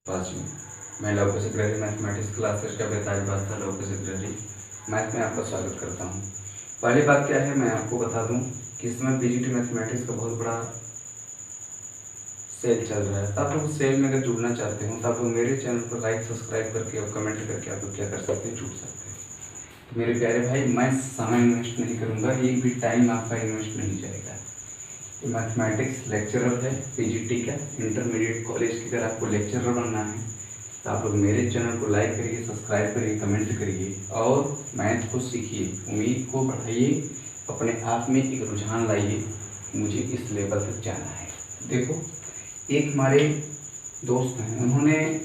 पाँचवीं मैं लोको secretary mathematics classes का 42वां लोको सेक्रेटरी मैथ में आपका स्वागत करता हूँ। पहली बात क्या है, मैं आपको बता दूँ कि इसमें पीजीटी मैथमेटिक्स का बहुत बड़ा सेल चल रहा है। तो आप लोग सेल में अगर जुड़ना चाहते हो तो आप लोग मेरे चैनल पर लाइक सब्सक्राइब करके और कमेंट करके आप लोग क्या कर सकते हैं, जुड़ सकते हैं। तो मेरे प्यारे भाई, मैं समय इन्वेस्ट नहीं करूँगा, एक भी टाइम आपका इन्वेस्ट नहीं जाएगा। मैथमेटिक्स लेक्चरर है पीजीटी का, इंटरमीडिएट कॉलेज की। अगर आपको लेक्चरर बनना है तो आप लोग मेरे चैनल को लाइक करिए, सब्सक्राइब करिए, कमेंट करिए और मैथ को सीखिए, उम्मीद को बढ़ाइए, अपने आप में एक रुझान लाइए, मुझे इस लेवल तक जाना है। देखो, एक हमारे दोस्त हैं, उन्होंने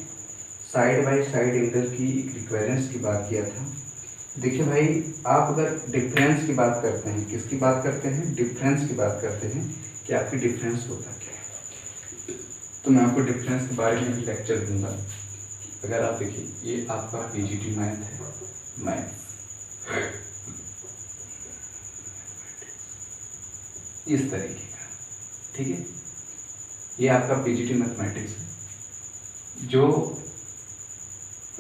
साइड बाय साइड एंगल की इक्विवेलेंस की बात किया था। देखिए भाई, आप अगर डिफरेंस की बात करते हैं, किसकी बात करते हैं, डिफरेंस की बात करते हैं कि आपकी डिफरेंस होता क्या है, तो मैं आपको डिफरेंस के बारे में लेक्चर दूंगा। अगर आप देखिए, ये आपका पीजीटी मैथ है, मैथ इस तरीके का, ठीक है। ये आपका पीजीटी मैथमेटिक्स है। जो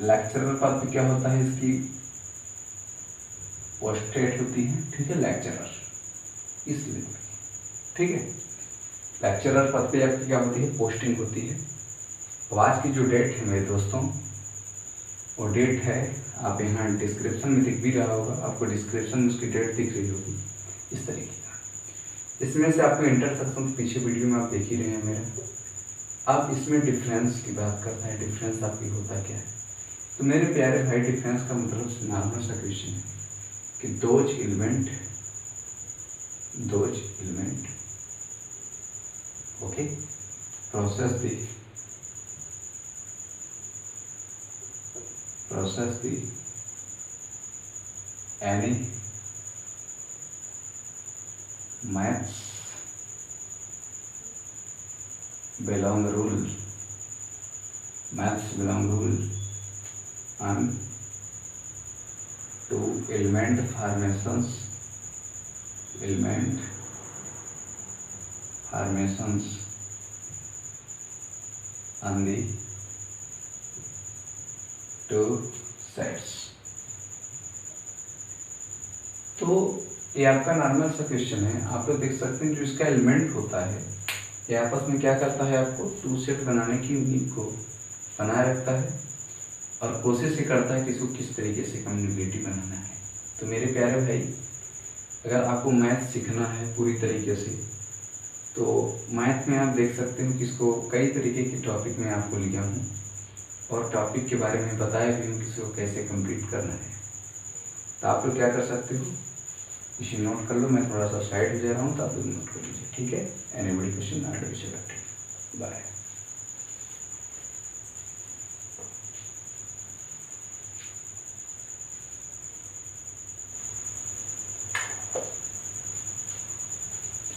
लेक्चरर पद पे क्या होता है, इसकी पोस्टेड होती है, ठीक है, लेक्चरर इसलिए, ठीक है। लेक्चरर पद पे आपकी क्या होती है, पोस्टिंग होती है। तो आज की जो डेट है मेरे दोस्तों, वो डेट है, आप यहाँ डिस्क्रिप्शन में दिख भी रहा होगा, आपको डिस्क्रिप्शन में उसकी डेट दिख रही होगी इस तरीके का। इसमें से आपको इंटरसेक्शन पीछे वीडियो में आप देख ही रहे हैं मेरा। आप इसमें डिफरेंस की बात करता है, डिफरेंस आपकी होता क्या है। तो मेरे प्यारे भाई, डिफरेंस का मतलब नॉर्मल सा क्वेश्चन है कि those element okay process the any maths belong rule and to element formations on the two sides। तो ये आपका नॉर्मल सा क्वेश्चन है। आप लोग देख सकते हैं, जो इसका एलिमेंट होता है ये आपस में क्या करता है, आपको टू सेट बनाने की उम्मीद को बनाए रखता है और कोशिश ही करता है कि इसको किस तरीके से कम्युनिकेटिव बनाना है। तो मेरे प्यारे भाई, अगर आपको मैथ सीखना है पूरी तरीके से, तो मैथ में आप देख सकते हो कि इसको कई तरीके के टॉपिक में आपको लिया हूँ और टॉपिक के बारे में बताया भी हूँ कि इसको कैसे कंप्लीट करना है। तो आप लोग क्या कर सकते हो, इसे नोट कर लो। मैं थोड़ा सा साइड में जा रहा हूँ तो आप लोग नोट कर लीजिए, ठीक है। Anybody question not difficult. Bye.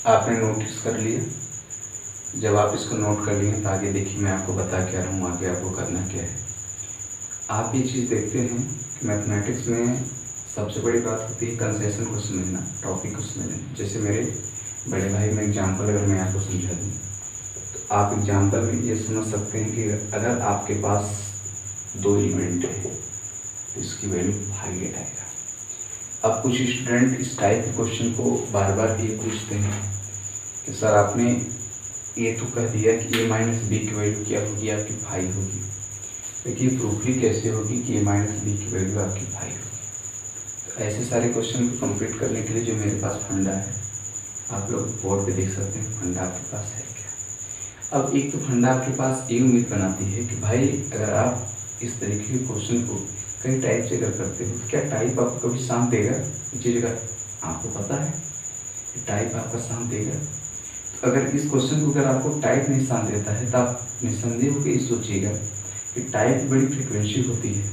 आपने नोटिस कर लिया। जब आप इसको नोट कर लिए तो आगे देखिए, मैं आपको बता क्या रहा हूँ, आगे आपको करना क्या है। आप ये चीज़ देखते हैं कि मैथमेटिक्स में सबसे बड़ी बात होती है कंसेशन को समझना, टॉपिक को समझना। जैसे मेरे बड़े भाई में एग्जाम्पल अगर मैं आपको समझा दूँ, तो आप एग्जाम्पल में ये समझ सकते हैं कि अगर आपके पास दो एलिमेंट है तो इसकी वैल्यू 5 आएगा। अब कुछ स्टूडेंट इस टाइप के क्वेश्चन को बार बार ये पूछते हैं कि सर आपने ये तो कह दिया कि a माइनस बी की वैल्यू क्या होगी, आपकी 5 होगी, लेकिन प्रूफ ही कैसे होगी कि a माइनस बी की वैल्यू आपकी 5 होगी। तो ऐसे सारे क्वेश्चन को कंप्लीट करने के लिए जो मेरे पास फंडा है, आप लोग बोर्ड पे देख सकते हैं फंडा आपके पास है क्या। अब एक तो फंडा आपके पास ये उम्मीद बनाती है कि भाई अगर आप इस तरीके के क्वेश्चन को कई टाइप से अगर करते हो तो क्या टाइप आपको कभी साथ देगा, ये चीज़ अगर आपको पता है कि टाइप आपका साथ देगा। तो अगर इस क्वेश्चन को अगर आपको टाइप नहीं साथ देता है तो आप निसंदेह होकर ये सोचिएगा कि टाइप बड़ी फ्रिक्वेंसी होती है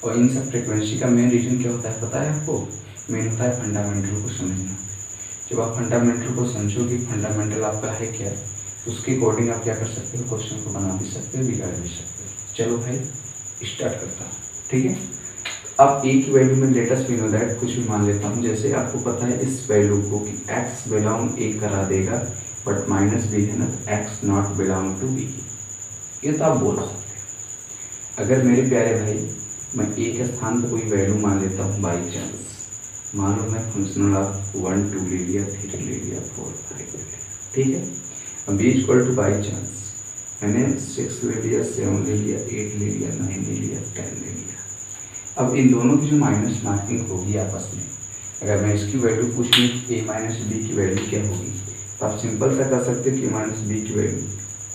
और इन सब फ्रिक्वेंसी का मेन रीज़न क्या होता है पता है आपको, मेन होता है फंडामेंटल को समझना। जब आप फंडामेंटल को समझोगे, फंडामेंटल आपका है क्या, उसके अकॉर्डिंग आप क्या कर सकते हो, क्वेश्चन को बना भी सकते हो, बिगाड़ भी सकते हो। चलो भाई स्टार्ट करता हूँ, ठीक है। अब ए की वैल्यू में लेटेस्ट वी नो दैट कुछ भी मान लेता हूँ। जैसे आपको पता है इस वैल्यू को कि x बिलोंग ए करा देगा बट माइनस बी है ना, तो x not belong to be, ये तो आप बोल सकते हैं। अगर मेरे प्यारे भाई मैं ए के स्थान पर कोई वैल्यू मान लेता हूँ बाई चांस, मान लो मैं फंक्शनल ऑफ 1 2 ले लिया, 3 ले लिया, 4 5 ले लिया, ठीक है। अब B equal to by chance मैंने 6 ले लिया, 7 ले लिया, 8 ले लिया, 9 ले लिया, 10 ले लिया। अब इन दोनों की जो माइनस मार्किंग होगी आपस में, अगर मैं इसकी वैल्यू पूछ लूँ ए माइनस बी की वैल्यू क्या होगी, तो आप सिंपल सा कर सकते हो कि माइनस बी की वैल्यू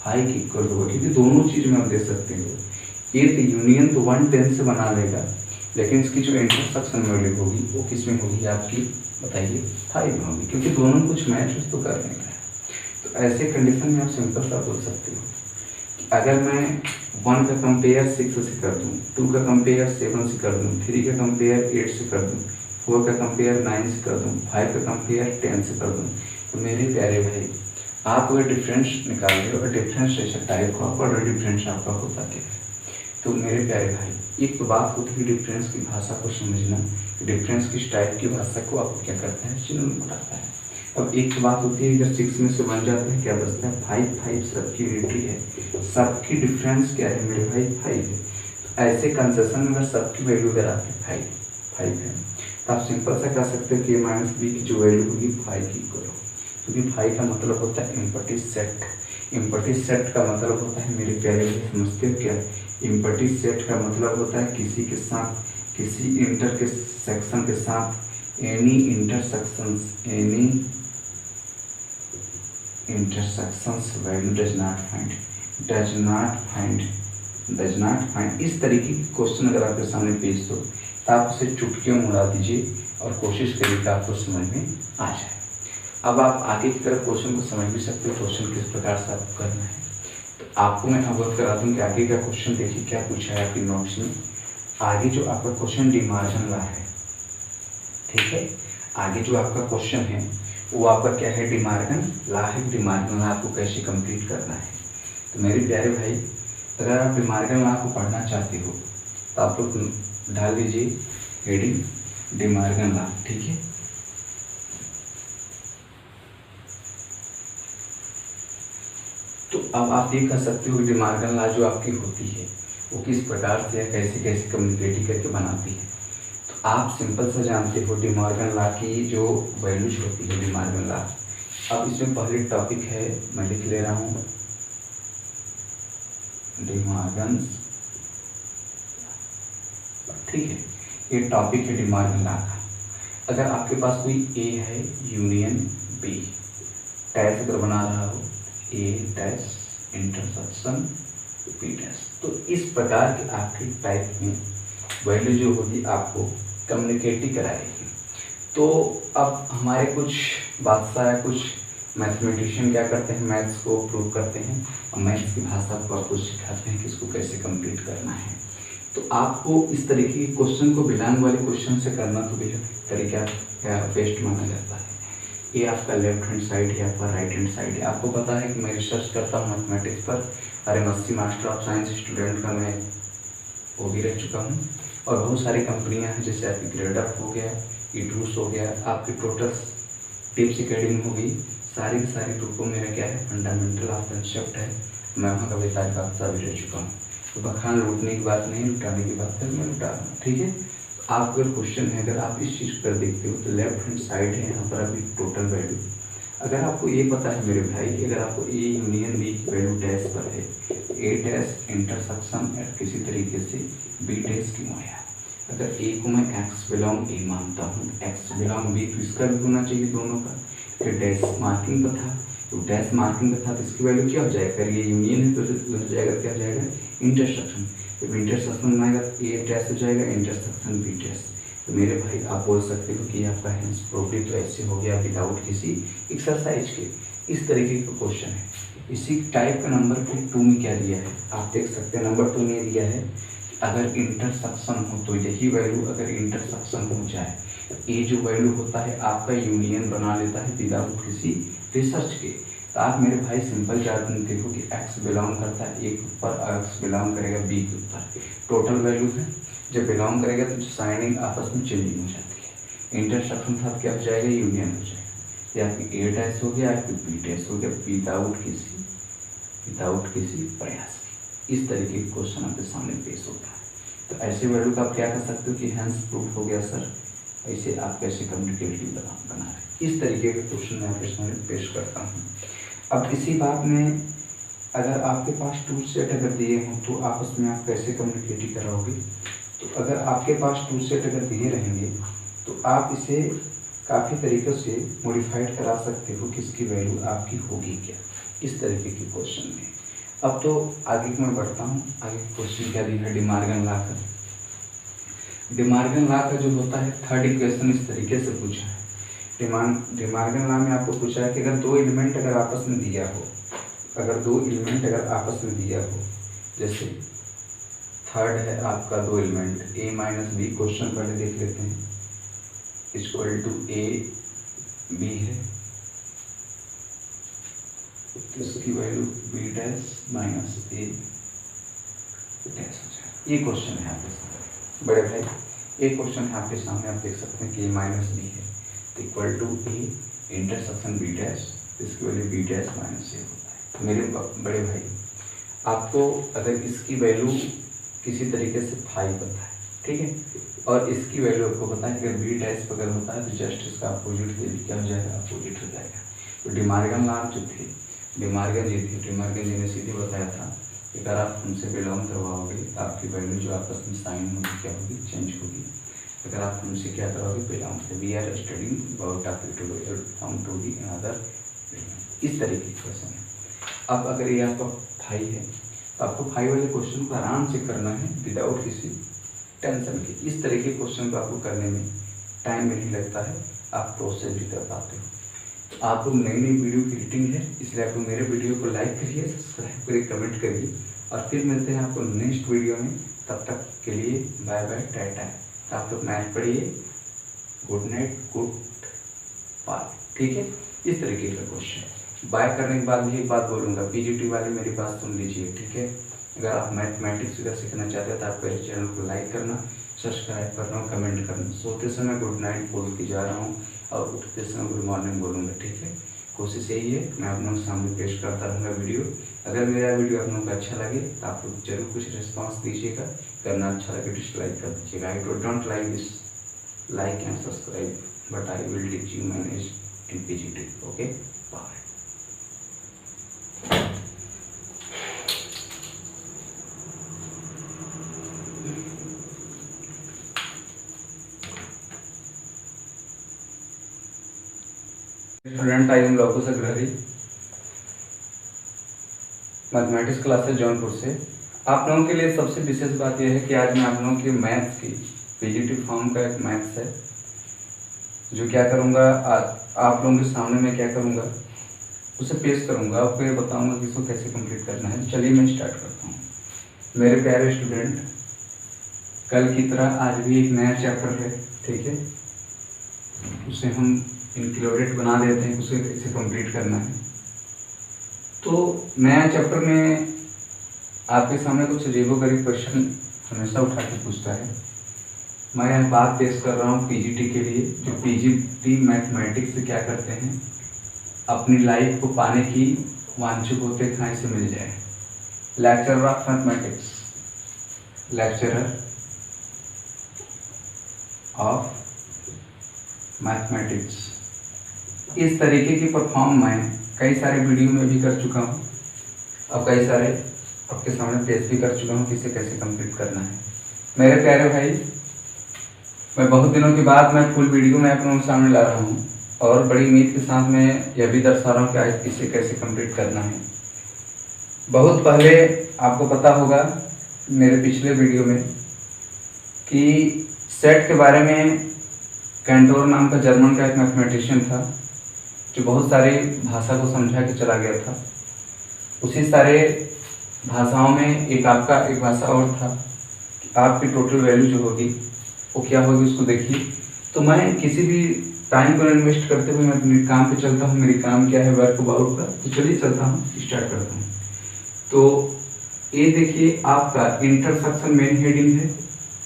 5 की इक्वल होगा, क्योंकि दोनों चीज़ में हम दे सकते हैं। ये तो यूनियन तो 110 से बना लेगा, लेकिन इसकी जो इंटरसेक्शन वैल्यू होगी वो किस में होगी आपकी, बताइए 5 में होगी, क्योंकि दोनों कुछ मैच तो करने का है। तो ऐसे कंडीशन में आप सिंपल सा बोल सकते हो कि अगर मैं 1 का कंपेयर 6 से कर दूँ, 2 का कंपेयर 7 से कर दूँ, 3 का कंपेयर 8 से कर दूँ, 4 का कंपेयर 9 से कर दूँ, 5 का कंपेयर 10 से कर दूँ, तो मेरे प्यारे भाई आप अगर डिफरेंस निकाल रहे हो, अगर डिफरेंस ऐसा टाइप का और डिफरेंस आपका होता क्या है, तो मेरे प्यारे भाई एक तो बात होती है डिफरेंस की भाषा को समझना, डिफरेंस किस टाइप की भाषा को आपको क्या करता है, चिन्ह बताता है। अब एक बात होती है अगर 6 में से बन जाते हैं क्या बचता है 5 5 सबकी यूनिटी है, सबकी डिफरेंस क्या है मेरे भाई 5 है। तो ऐसे कंसेशन में अगर सबकी वैल्यू अगर आपकी 5 है, तो आप सिंपल सा कह सकते हो कि माइनस बी की जो वैल्यू होगी 5 की इक्वल हो, क्योंकि 5 का मतलब होता है इम्पटी सेट। इम्पटी सेट का मतलब होता है मेरे प्यारे भाई समझते हो क्या, इम्पटी सेट का मतलब होता है किसी के साथ, किसी इंटर के सेक्शन के साथ any intersections, any intersections value does not find. इस तरीके की क्वेश्चन अगर आपके सामने पेश हो तो आप उसे चुटकियों में उड़ा दीजिए और कोशिश करिए कि आपको समझ में आ जाए। अब आप आगे की तरफ क्वेश्चन को समझ भी सकते हो, क्वेश्चन किस प्रकार से आपको करना है। तो आपको मैं अवगत करा दूँ कि आगे का क्वेश्चन देखिए क्या पूछा है आपकी नोट्स में। आगे जो आपका क्वेश्चन डिमार्जन ला है, ठीक है, आगे जो आपका क्वेश्चन है वो आपका क्या है, डिमार्गन ला है। डिमार्गन ला आपको कैसे कंप्लीट करना है। तो मेरे प्यारे भाई अगर आप डिमार्गन ला को पढ़ना चाहते हो तो आप लोग डाल दीजिए हेडिंग डिमार्गन ला, ठीक है। तो अब आप ये कह सकते हो कि डिमार्गन ला जो आपकी होती है वो किस प्रकार से या कैसे कैसे कम्युनिकेट करके बनाती है। तो आप सिंपल सा जानते हो डिमार्गन ला की जो वैल्यूज होती है डिमार्गन ला। अब इसमें पहले टॉपिक है, मैं लिख ले रहा हूँ डिमार्गन, ठीक है, ये टॉपिक है डिमार्गन ला का। अगर आपके पास कोई ए है यूनियन बी, टैस अगर बना रहा हो ए डैश इंटरसेक्शन बी डैश, तो इस प्रकार के आपके टाइप में वैल्यू जो होगी आपको कम्युनिकेट ही कराएगी। तो अब हमारे कुछ बादशाह या कुछ मैथमेटिशियन क्या करते हैं, मैथ्स को प्रूव करते हैं और मैथ्स की भाषा को आपको सिखाते हैं कि इसको कैसे कंप्लीट करना है। तो आपको इस तरीके के क्वेश्चन को बिलोंग वाले क्वेश्चन से करना तो तरीका बेस्ट माना जाता है। ये आपका लेफ्ट हैंड साइड है, आपका राइट हैंड साइड है। आपको पता है कि मैं रिसर्च करता हूँ मैथमेटिक्स पर, RMSc master of science student का मैं वो भी रह चुका हूँ और बहुत सारी कंपनियाँ हैं जैसे आपकी ग्रेडअप हो गया, ईटूस हो गया, आपकी टोटल टिप्स अकेडमी हो गई, सारी की सारी ग्रुपों मेरा क्या है फंडामेंटल ऑफ कंसेप्ट है, मैं वहाँ का बेताज बादशाह भी रह चुका हूँ। तो बखान लूटने की बात नहीं, लुटाने की बात है, मैं लुटा रहा हूँ, ठीक है। आप अगर क्वेश्चन है, अगर आप इस चीज़ पर देखते हो तो लेफ्ट हैंड साइड है यहाँ पर अभी टोटल वैल्यू। अगर आपको ये पता है मेरे भाई, अगर आपको ए यूनियन बी की वैल्यू डैश पर है, ए डैश इंटरसेक्शन किसी तरीके से बी डैश क्यों आया। अगर ए को मैं एक्स बिलोंग ए मानता हूँ, एक्स बिलोंग बी, तो इसका भी होना चाहिए दोनों का। फिर डैश मार्किंग पर था, तो डैश मार्किंग पर था तो इसकी वैल्यू क्या हो जाएगा, अगर ये यूनियन है तो हो जाएगा क्या हो जाएगा इंटरसेक्शन। जब इंटरसेक्शन बनाएगा तो ए डैश हो जाएगा इंटरसेक्शन बी डैश। तो मेरे भाई आप बोल सकते हो कि आपका हैंस प्रॉब्लम तो ऐसे हो गया विदाउट किसी एक्सरसाइज के। इस तरीके का क्वेश्चन है। इसी टाइप का नंबर 2 में क्या दिया है आप देख सकते हैं। नंबर 2 में दिया है अगर इंटरसेक्शन हो तो यही वैल्यू अगर इंटरसेक्शन हो जाए, ए जो वैल्यू होता है आपका यूनियन बना लेता है विदाउट किसी रिसर्च के। तो आप मेरे भाई सिंपल जान देखो कि एक्स बिलोंग करता है ए के ऊपर, एक्स बिलोंग करेगा बी के ऊपर, टोटल वैल्यू है। जब बिलोंग करेगा तो साइनिंग आपस में चेंजिंग हो जाती है। इंटरसेक्शन था क्या हो जाएगा, यूनियन हो जाएगा। या आपकी ए डैश हो गया, आपकी बी डैश हो गया विदाउट किसी प्रयास के। इस तरीके के क्वेश्चन आपके सामने पेश होता है। तो ऐसे वैल्यू का आप क्या कर सकते हो कि हैंस प्रूफ हो गया सर, ऐसे आप कैसे कम्युनिकेटिव बना रहे हैं। इस तरीके के क्वेश्चन मैं आपके सामने पेश करता हूँ। अब इसी बात में अगर आपके पास टू सेट अगर दिए हों तो आपस में आप कैसे कम्युनिकेट कराओगे। तो अगर आपके पास टू सेट अगर दिए रहेंगे तो आप इसे काफ़ी तरीक़ों से मॉडिफाइड करा सकते हो कि इसकी वैल्यू आपकी होगी क्या, इस तरीके के क्वेश्चन में। अब तो आगे मैं बढ़ता हूँ। आगे क्वेश्चन क्या दिया है, डिमॉर्गन लॉ का। डिमॉर्गन लॉ का जो होता है थर्ड इक्वेशन इस तरीके से पूछा है। डिमॉर्गन लॉ में आपको पूछा है कि अगर दो एलिमेंट अगर आपस में दिया हो, जैसे थर्ड है आपका दो element a minus B, question पहले देख लेते हैं, इक्वल टू a b है, तो इसकी value b dash minus a dash हो जाए। ये क्वेश्चन है आपके सामने बड़े भाई, एक क्वेश्चन है आपके सामने, आप देख सकते हैं कि a माइनस बी है तो equal to a intersection b dash, इसकी value b dash minus a होता है। तो मेरे बड़े भाई आपको अगर इसकी वैल्यू किसी तरीके से 5 पता है, ठीक है, और इसकी वैल्यू आपको पता है कि अगर बी डैश अगर होता है तो जस्ट इसका अपोजिट क्या हो जाएगा, अपोजिट हो जाएगा। तो डिमॉर्गन लॉ जो थे, डिमॉर्गन जी ने सीधे बताया था कि अगर आप उनसे बिलोंग करवाओगे तो आपकी वैल्यू जो आपस में साइन होगी क्या होगी, चेंज होगी। अगर आप उनसे क्या कराओगे, बिलोंग से, we are studying about found to be another, इस तरीके के क्वेश्चन है। अब अगर ये आपका 5 है तो आपको 5 वाले क्वेश्चन को आराम से करना है विदाउट किसी टेंशन के। इस तरीके के क्वेश्चन को आपको करने में टाइम भी नहीं लगता है, आप प्रोसेस भी कर पाते हो। तो आप लोग नई वीडियो की एडिटिंग है, इसलिए आप लोग मेरे वीडियो को लाइक करिए, सब्सक्राइब करिए, कमेंट करिए, और फिर मिलते हैं आपको नेक्स्ट वीडियो में। तब तक के लिए बाय बाय, टाटा। तो आप लोग मैथ पढ़िए, गुड नाइट, गुड बाय, ठीक है। इस तरीके का क्वेश्चन बाय करने के बाद भी एक बात बोलूँगा, पीजीटी वाले मेरी बात सुन लीजिए, ठीक है। अगर आप मैथमेटिक्स वगैरह सीखना चाहते हैं तो आप मेरे चैनल को लाइक करना, सब्सक्राइब करना, कमेंट करना। सोते समय गुड नाइट बोल के जा रहा हूँ और उठते समय गुड मॉर्निंग बोलूँगा, ठीक है। कोशिश यही है मैं आप लोगों के सामने पेश करता रहूँगा वीडियो। अगर मेरा वीडियो आप लोगों को अच्छा लगे तो आप लोग जरूर कुछ रिस्पॉन्स दीजिएगा, करना अच्छा लगे डिसलाइक कर दीजिएगा। I don't like this like and subscribe, but I will teach you manage in PGT, okay, bye. Student, I am Lokesh Agrahari, mathematics classes Jaunpur से। आप लोगों के लिए सबसे विशेष बात यह है कि आज मैं आप लोगों की मैथ्स की पीजीटी फॉर्म का एक मैथ्स है जो क्या करूँगा, आप लोगों के सामने मैं क्या करूँगा उसे पेश करूँगा, आपको ये बताऊँगा कि इसको कैसे कंप्लीट करना है। चलिए मैं स्टार्ट करता हूँ। मेरे प्यारे स्टूडेंट, कल की तरह आज भी एक नया चैप्टर है, ठीक है, उसे हम इंक्लूडेड बना देते हैं, उसे कैसे कंप्लीट करना है। तो नया चैप्टर में आपके सामने कुछ अजीबोगरीब क्वेश्चन हमेशा उठा के पूछता है। मैं यह बात पेश कर रहा हूँ पीजीटी के लिए, जो पीजीटी मैथमेटिक्स से क्या करते हैं, अपनी लाइफ को पाने की वांछुक होते कहाँ से मिल जाए। Lecturer of mathematics, lecturer of mathematics, इस तरीके की परफॉर्म मैं कई सारे वीडियो में भी कर चुका हूँ और कई सारे आपके सामने पेश भी कर चुका हूँ कि इसे कैसे कंप्लीट करना है। मेरे प्यारे भाई, मैं बहुत दिनों के बाद मैं फुल वीडियो में आप लोगों के सामने ला रहा हूँ और बड़ी उम्मीद के साथ मैं यह भी दर्शा रहा हूँ कि आज इसे कैसे कंप्लीट करना है। बहुत पहले आपको पता होगा मेरे पिछले वीडियो में कि सेट के बारे में कैंटोर नाम का जर्मन का एक मैथमेटिशियन था जो बहुत सारी भाषा को समझा के चला गया था। उसी सारे भाषाओं में एक भाषा और था कि आपकी टोटल वैल्यू जो होगी वो क्या होगी, उसको देखिए। तो मैं किसी भी टाइम को इन्वेस्ट करते हुए मैं अपने काम पे चलता हूँ। मेरी काम क्या है, वर्क अबाउट का। तो चलिए चलता हूँ, स्टार्ट करता हूँ। तो ये देखिए आपका इंटरसेक्शन मेन हेडिंग है।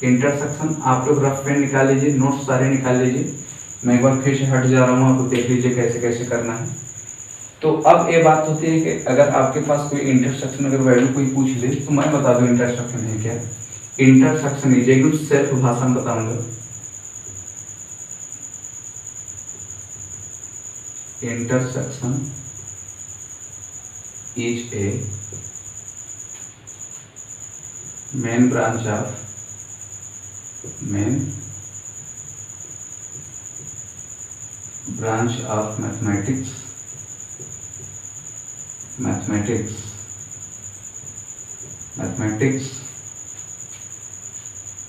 इंटरसेक्शन आप लोग रफ पेन निकाल लीजिए, नोट्स सारे निकाल लीजिए। मैं एक बार फिर से हट जा रहा हूँ, आपको देख लीजिए कैसे कैसे करना है। तो अब ये बात होती है कि अगर आपके पास कोई इंटरसेक्शन अगर वैल्यू कोई पूछ ले तो मैं बता दूं इंटरसेक्शन है क्या। इंटरसेक्शन इज एकदम सेल्फ भाषा में बताऊंगा। Intersection is a main branch of mathematics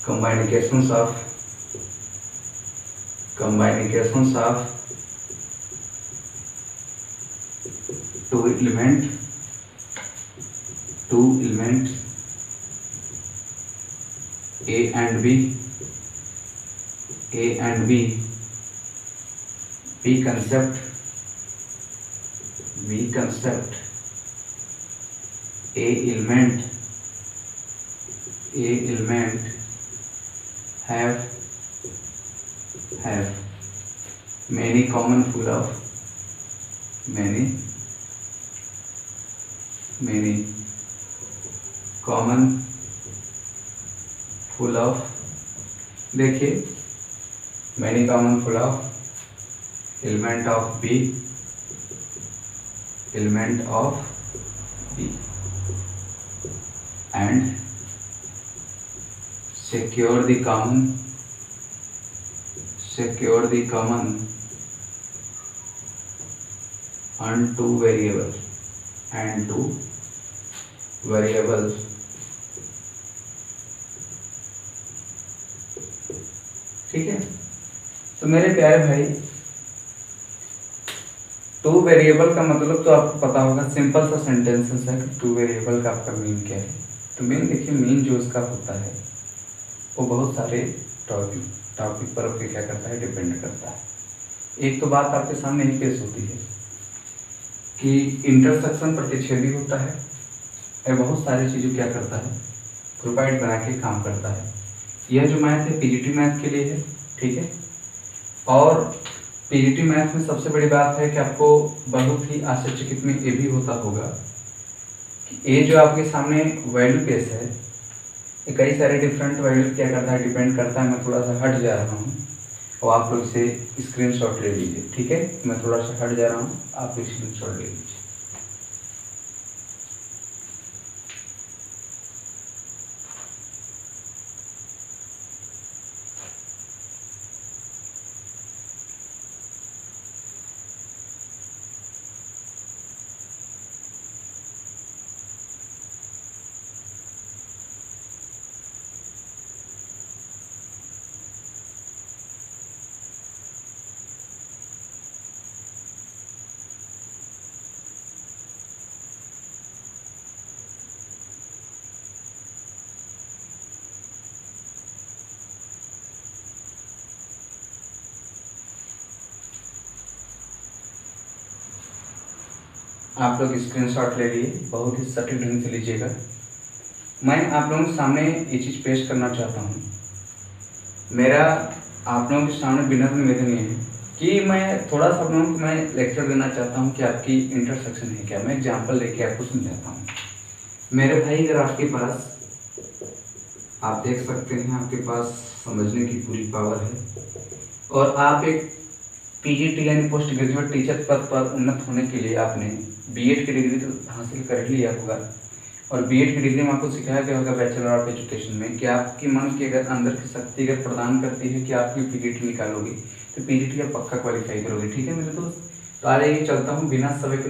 combinations of two elements A and B B concept A element have many common full of देखिए many common full of element of B and secure the common and two variables ठीक है। तो मेरे प्यारे भाई two variable का मतलब तो आपको पता होगा, सिंपल सा सेंटेंसेस है कि टू वेरिएबल का आपका मीन क्या है। तो मीन देखिए, मीन जो उसका होता है वो बहुत सारे टॉपिक पर क्या करता है, डिपेंड करता है। एक तो बात आपके सामने ही पेश होती है कि इंटरसेक्शन प्रतिच्छेदी होता है, यह बहुत सारी चीज़ें क्या करता है, प्रोवाइड बना के काम करता है। यह जो मैथ है पीजीटी मैथ के लिए है, ठीक है। और पीजीटी मैथ में सबसे बड़ी बात है कि आपको बहुत ही आश्चर्यचकित में ये भी होता होगा कि ये जो आपके सामने वैल्यू पेश है, ये कई सारे डिफरेंट वैल्यू क्या करता है, डिपेंड करता है। मैं थोड़ा सा हट जा रहा हूँ और आप लोग इसे स्क्रीनशॉट ले लीजिए, ठीक है। मैं थोड़ा सा हट जा रहा हूँ, आप स्क्रीनशॉट ले लीजिए। आप लोग स्क्रीनशॉट ले लिए, बहुत ही सटीक ढंग से लीजिएगा। मैं आप लोगों के सामने ये चीज़ पेश करना चाहता हूँ। मेरा आप लोगों के सामने विनम्र निवेदन ये है कि मैं थोड़ा सा आप लोगों को मैं लेक्चर देना चाहता हूँ कि आपकी इंटरसेक्शन है क्या। मैं एग्जांपल लेके आपको समझाता हूँ। मेरे भाई, अगर आपके पास, आप देख सकते हैं, आपके पास समझने की पूरी पावर है और आप एक पीजीटी यानी पोस्ट ग्रेजुएट टीचर पद पर उन्नत होने के लिए आपने बीएड की डिग्री तो हासिल कर लिया होगा और बीएड की डिग्री में आपको सिखाया गया होगा बैचलर ऑफ एजुकेशन में कि आपकी मन की अगर अंदर की शक्ति अगर प्रदान करती है कि आपकी पीजीटी निकालोगे तो पीजीटी आप पक्का क्वालिफाई करोगे, ठीक है मेरे दोस्त। तो आ जाइए, चलता हूँ बिना समय के